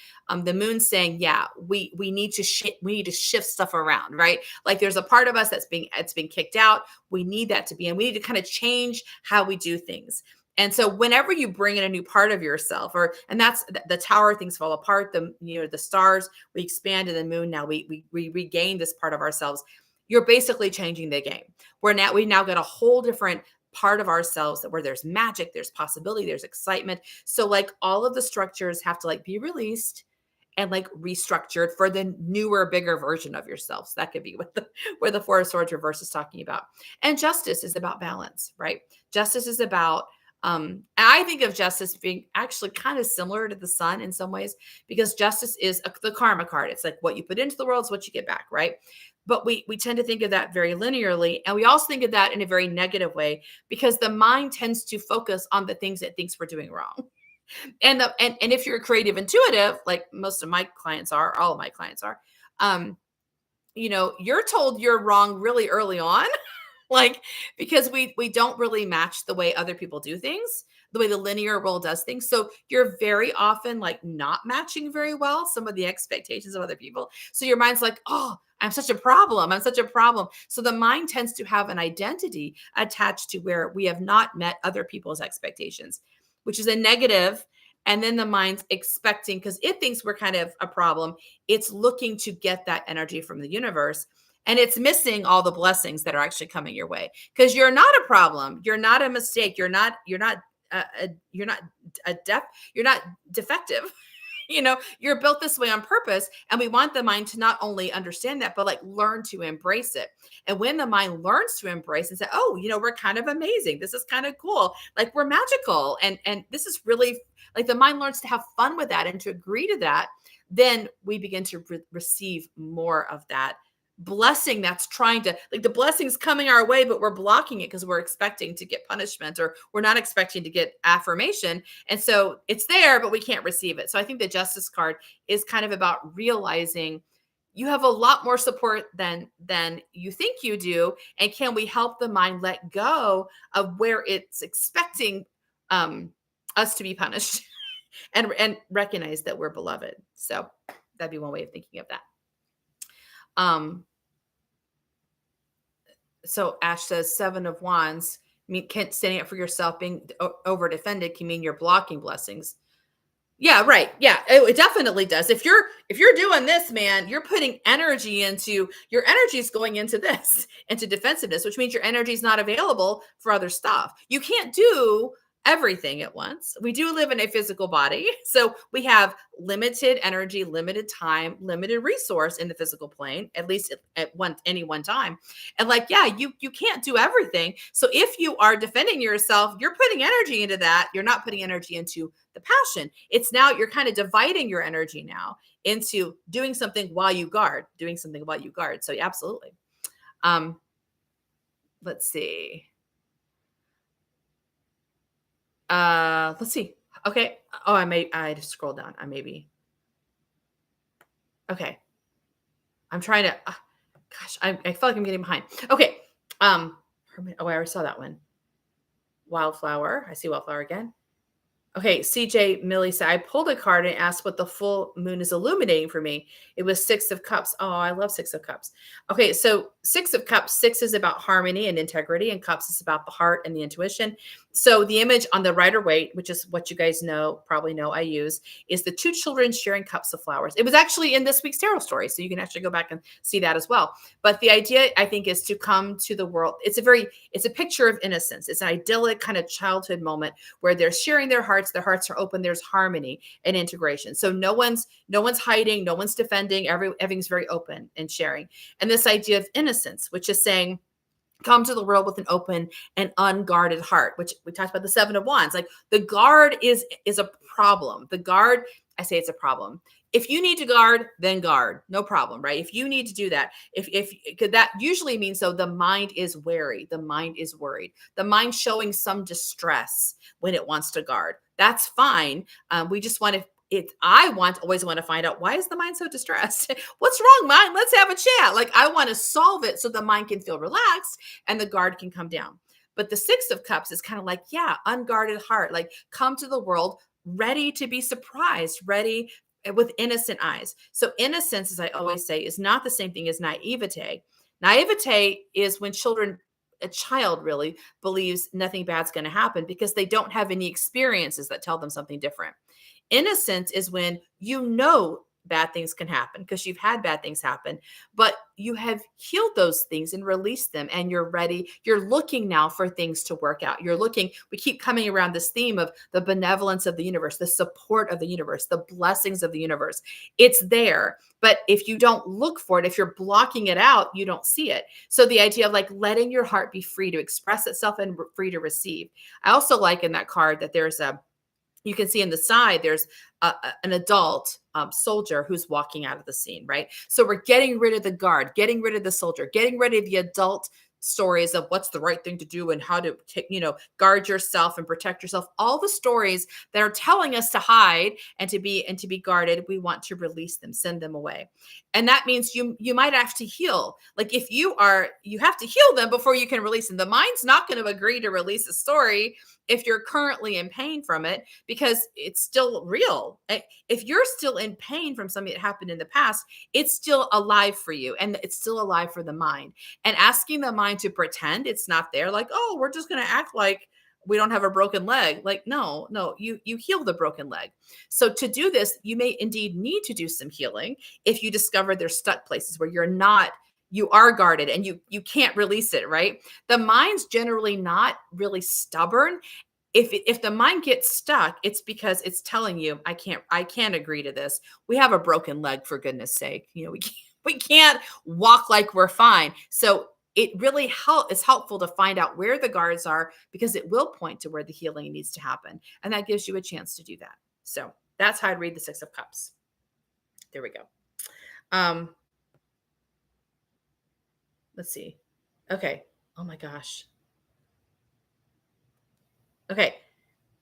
[SPEAKER 1] the moon's saying, yeah, we need to shift stuff around, right? Like there's a part of us that's being kicked out. We need that to be, and we need to kind of change how we do things. And so whenever you bring in a new part of yourself, and that's the tower, things fall apart, the stars, we expand, in the moon, now we regain this part of ourselves. You're basically changing the game. We now got a whole different part of ourselves where there's magic, there's possibility, there's excitement. So like all of the structures have to like be released and like restructured for the newer, bigger version of yourself. So that could be where the Four of Swords reverse is talking about. And justice is about balance, right? Justice is about, I think of justice being actually kind of similar to the sun in some ways, because justice is the karma card. It's like what you put into the world is what you get back, right? But we tend to think of that very linearly, and we also think of that in a very negative way because the mind tends to focus on the things it thinks we're doing wrong. And if you're creative intuitive, like most of my clients are, all of my clients are, um, you're told you're wrong really early on, like because we don't really match the way other people do things, the way the linear world does things. So you're very often like not matching very well some of the expectations of other people. So your mind's like, oh, I'm such a problem. I'm such a problem. So the mind tends to have an identity attached to where we have not met other people's expectations, which is a negative. And then the mind's expecting, because it thinks we're kind of a problem, it's looking to get that energy from the universe, and it's missing all the blessings that are actually coming your way, because you're not a problem, you're not a mistake, you're not a def you're not defective. You're built this way on purpose, and we want the mind to not only understand that but like learn to embrace it. And when the mind learns to embrace and say, oh, we're kind of amazing, this is kind of cool, like we're magical, and this is really, like, the mind learns to have fun with that and to agree to that, then we begin to receive more of that blessing that's trying to, like, the blessing's coming our way, but we're blocking it because we're expecting to get punishment, or we're not expecting to get affirmation. And so it's there, but we can't receive it. So I think the justice card is kind of about realizing you have a lot more support than you think you do. And can we help the mind let go of where it's expecting us to be punished, and recognize that we're beloved. So that'd be one way of thinking of that. Um, So Ash says Seven of Wands mean can't standing up for yourself, being over defended can mean you're blocking blessings. Yeah, right. Yeah, it definitely does. If you're doing this, man, you're putting energy into, your energy is going into this, into defensiveness, which means your energy is not available for other stuff. You can't do everything at once. We do live in a physical body, so we have limited energy, limited time, limited resource in the physical plane, at least at any one time. And like, yeah, you can't do everything. So if you are defending yourself, you're putting energy into that. You're not putting energy into the passion. It's now you're kind of dividing your energy now into doing something while you guard, doing something while you guard. So yeah, absolutely. Um, let's see. Let's see. Okay. Oh, I just scrolled down. Okay. I'm trying to, gosh, I feel like I'm getting behind. Okay. I already saw that one. Wildflower. I see Wildflower again. Okay, CJ Millie said, I pulled a card and asked what the full moon is illuminating for me. It was Six of Cups. Oh, I love Six of Cups. Okay, so Six of Cups, six is about harmony and integrity, and cups is about the heart and the intuition. So the image on the Rider-Waite, which is what you guys probably know I use, is the two children sharing cups of flowers. It was actually in this week's tarot story, so you can actually go back and see that as well. But the idea, I think, is to come to the world. It's a picture of innocence. It's an idyllic kind of childhood moment where they're sharing their hearts are open, there's harmony and integration. So no one's hiding, no one's defending, everything's very open and sharing. And this idea of innocence, which is saying, come to the world with an open and unguarded heart, which we talked about the Seven of Wands. Like, the guard is a problem. The guard, I say it's a problem. If you need to guard, then guard, no problem, right? If you need to do that, because that usually means, though, the mind is wary, the mind is worried, the mind showing some distress when it wants to guard. That's fine. We just want to. Always want to find out, why is the mind so distressed? What's wrong, mind? Let's have a chat. Like, I want to solve it so the mind can feel relaxed and the guard can come down. But the Six of Cups is kind of like, yeah, unguarded heart, like come to the world ready to be surprised, ready with innocent eyes. So innocence, as I always say, is not the same thing as naivete. Naivete is when a child really believes nothing bad's going to happen because they don't have any experiences that tell them something different. Innocence is when bad things can happen because you've had bad things happen, but you have healed those things and released them, and you're ready. You're looking now for things to work out. We keep coming around this theme of the benevolence of the universe, the support of the universe, the blessings of the universe. It's there, but if you don't look for it, if you're blocking it out, you don't see it. So the idea of like letting your heart be free to express itself and free to receive. I also like in that card that there's you can see in the side, there's an adult soldier who's walking out of the scene, right? So we're getting rid of the guard, getting rid of the soldier, getting rid of the adult stories of what's the right thing to do and how to guard yourself and protect yourself. All the stories that are telling us to hide and to be guarded, we want to release them, send them away. And that means you might have to heal. Like if you have to heal them before you can release them. The mind's not going to agree to release a story if you're currently in pain from it, because it's still real. If you're still in pain from something that happened in the past, it's still alive for you, and it's still alive for the mind. And asking the mind to pretend it's not there, like, oh, we're just going to act like we don't have a broken leg. Like, no, you heal the broken leg. So to do this, you may indeed need to do some healing if you discover there's stuck places where you are guarded and you can't release it, right? The mind's generally not really stubborn. If the mind gets stuck, it's because it's telling you, I can't agree to this. We have a broken leg, for goodness sake. We can't walk like we're fine. So it really is helpful to find out where the guards are, because it will point to where the healing needs to happen. And that gives you a chance to do that. So that's how I'd read the Six of Cups. There we go. Let's see. Okay. Oh my gosh. Okay.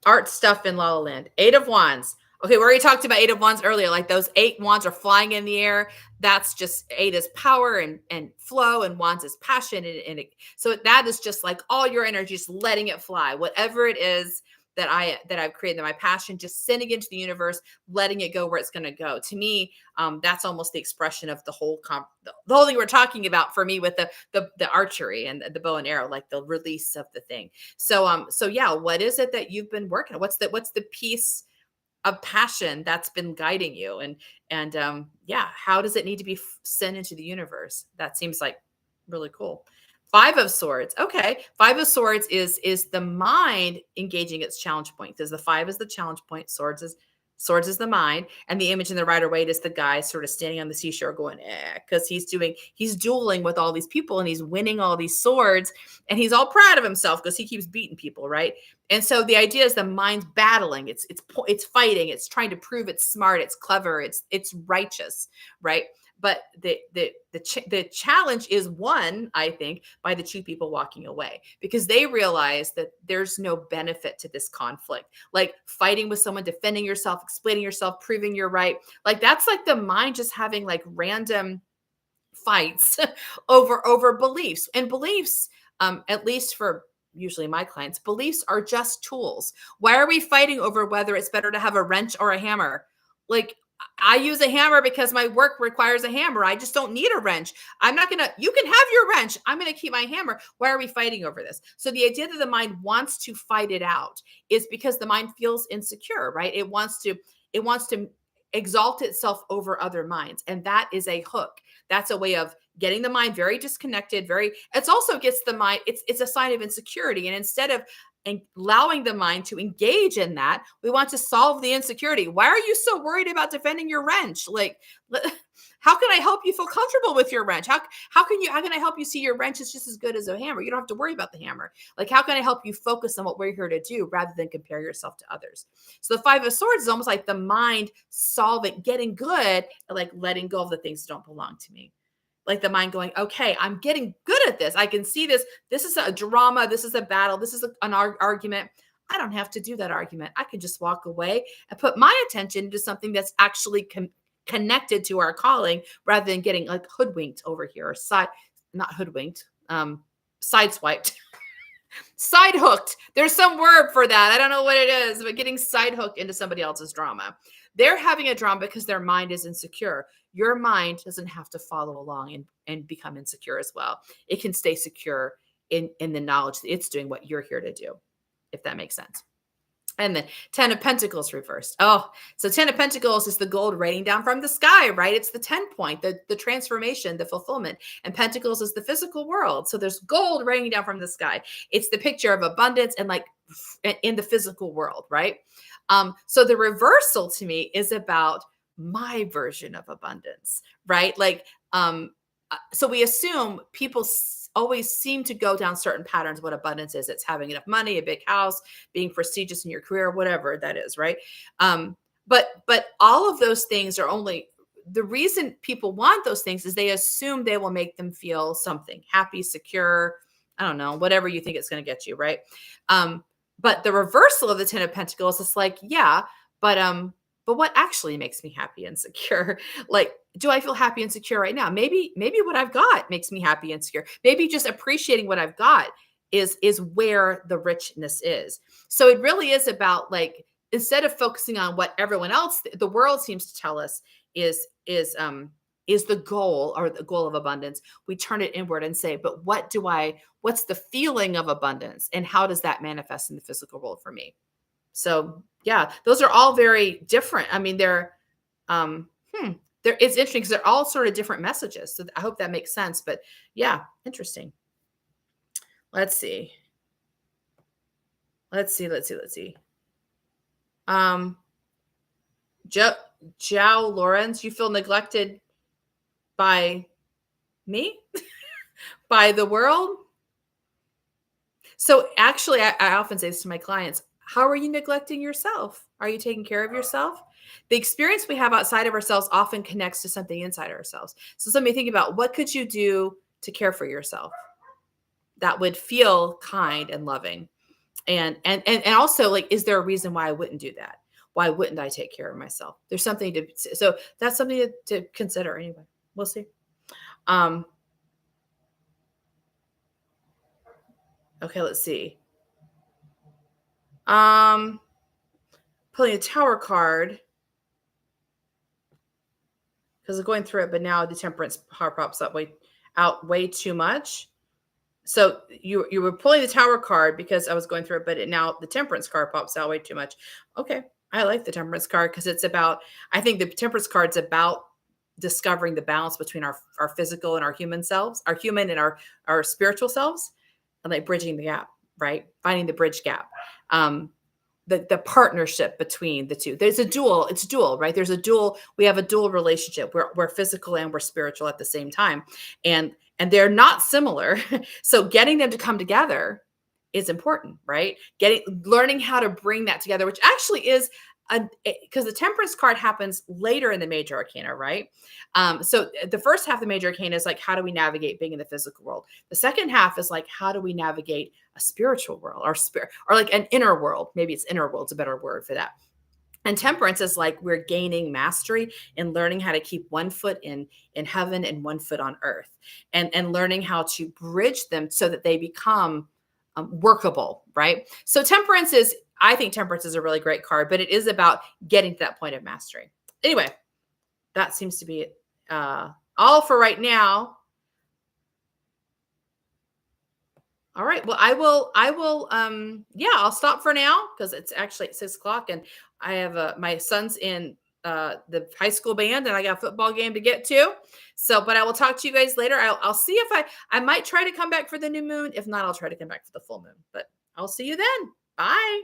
[SPEAKER 1] Art stuff in La La Land. Eight of Wands. Okay, we already talked about Eight of Wands earlier. Like those 8 wands are flying in the air. That's just eight is power and flow, and wands is passion. So that is just like all your energy, just letting it fly. Whatever it is that I've created, my passion, just sending it into the universe, letting it go where it's going to go. To me, that's almost the expression of the whole thing we're talking about for me with the archery and the bow and arrow, like the release of the thing. So yeah, what is it that you've been working on? What's the piece of passion that's been guiding you, and yeah, how does it need to be sent into the universe? That seems like really cool. Five of Swords. Okay. Five of Swords is the mind engaging its challenge point, because the five is the challenge point. Swords is the mind. And the image in the Rider-Waite is the guy sort of standing on the seashore going, because he's dueling with all these people and he's winning all these swords, and he's all proud of himself because he keeps beating people, right? And so the idea is the mind's battling, it's fighting, it's trying to prove it's smart, it's clever, it's righteous, right? But the challenge is won, I think, by the two people walking away, because they realize that there's no benefit to this conflict. Like fighting with someone, defending yourself, explaining yourself, proving you're right. Like that's like the mind just having like random fights over beliefs. And beliefs, at least for usually my clients, beliefs are just tools. Why are we fighting over whether it's better to have a wrench or a hammer? Like, I use a hammer because my work requires a hammer. I just don't need a wrench. You can have your wrench. I'm going to keep my hammer. Why are we fighting over this? So the idea that the mind wants to fight it out is because the mind feels insecure, right? It wants to exalt itself over other minds. And that is a hook. That's a way of getting the mind very disconnected, it's also gets the mind, it's a sign of insecurity. And instead of allowing the mind to engage in that, we want to solve the insecurity. Why are you so worried about defending your wrench? Like, how can I help you feel comfortable with your wrench? How can I help you see your wrench is just as good as a hammer? You don't have to worry about the hammer. Like, how can I help you focus on what we're here to do rather than compare yourself to others? So the Five of Swords is almost like the mind solving, getting good at like letting go of the things that don't belong to me. Like the mind going, okay, I'm getting good at this. I can see this. This is a drama. This is a battle. This is an argument. I don't have to do that argument. I can just walk away and put my attention into something that's actually connected to our calling, rather than getting like hoodwinked over here, or not hoodwinked, sideswiped, side hooked. There's some word for that. I don't know what it is, but getting side hooked into somebody else's drama. They're having a drama because their mind is insecure. Your mind doesn't have to follow along and become insecure as well. It can stay secure in the knowledge that it's doing what you're here to do, if that makes sense. And then 10 of Pentacles reversed. Oh, so 10 of Pentacles is the gold raining down from the sky, right? It's the 10 point, the transformation, the fulfillment. And Pentacles is the physical world. So there's gold raining down from the sky. It's the picture of abundance and like in the physical world, right? So the reversal to me is about my version of abundance, right? Like, so we assume people always seem to go down certain patterns. What abundance is, it's having enough money, a big house, being prestigious in your career, whatever that is, right? But all of those things are only, the reason people want those things is they assume they will make them feel something happy, secure, I don't know, whatever you think it's going to get you, right? But the reversal of the 10 of Pentacles is like, yeah, but what actually makes me happy and secure? Like, do I feel happy and secure right now? Maybe what I've got makes me happy and secure. Maybe just appreciating what I've got is where the richness is. So it really is about, like, instead of focusing on what everyone else, the world seems to tell us is the goal, or the goal of abundance, we turn it inward and say, but what's the feeling of abundance, and how does that manifest in the physical world for me? So yeah, those are all very different. I mean, it's interesting because they're all sort of different messages. So I hope that makes sense. But yeah, interesting. Let's see. Joe Lawrence, you feel neglected by me, by the world. So actually, I often say this to my clients: how are you neglecting yourself? Are you taking care of yourself? The experience we have outside of ourselves often connects to something inside ourselves. So somebody think about, what could you do to care for yourself that would feel kind and loving? And also, like, is there a reason why I wouldn't do that? Why wouldn't I take care of myself? There's something so that's something to consider anyway. We'll see. Okay, let's see. Pulling a Tower card because I'm going through it, but now the Temperance card pops up way too much. So you were pulling the Tower card because I was going through it, but now the Temperance card pops out way too much. Okay, I like the Temperance card because it's about, I think the Temperance card's about discovering the balance between our physical and our human selves, our human and our spiritual selves, and like bridging the gap, right? Finding the bridge gap. The partnership between the two. It's dual, right? We have a dual relationship. We're physical and we're spiritual at the same time. And they're not similar. So getting them to come together is important, right? Learning how to bring that together, which actually is because the Temperance card happens later in the major arcana, right? So the first half of the major arcana is like, how do we navigate being in the physical world? The second half is like, how do we navigate a spiritual world, or like an inner world? Maybe it's inner world's a better word for that. And Temperance is like, we're gaining mastery and learning how to keep one foot in heaven and one foot on earth, and learning how to bridge them so that they become workable, right? So I think Temperance is a really great card, but it is about getting to that point of mastery. Anyway, that seems to be all for right now. All right. Well, I will, I'll stop for now because it's actually at 6:00 and I have my son's in the high school band and I got a football game to get to. So, but I will talk to you guys later. I'll see if I might try to come back for the new moon. If not, I'll try to come back for the full moon, but I'll see you then. Bye.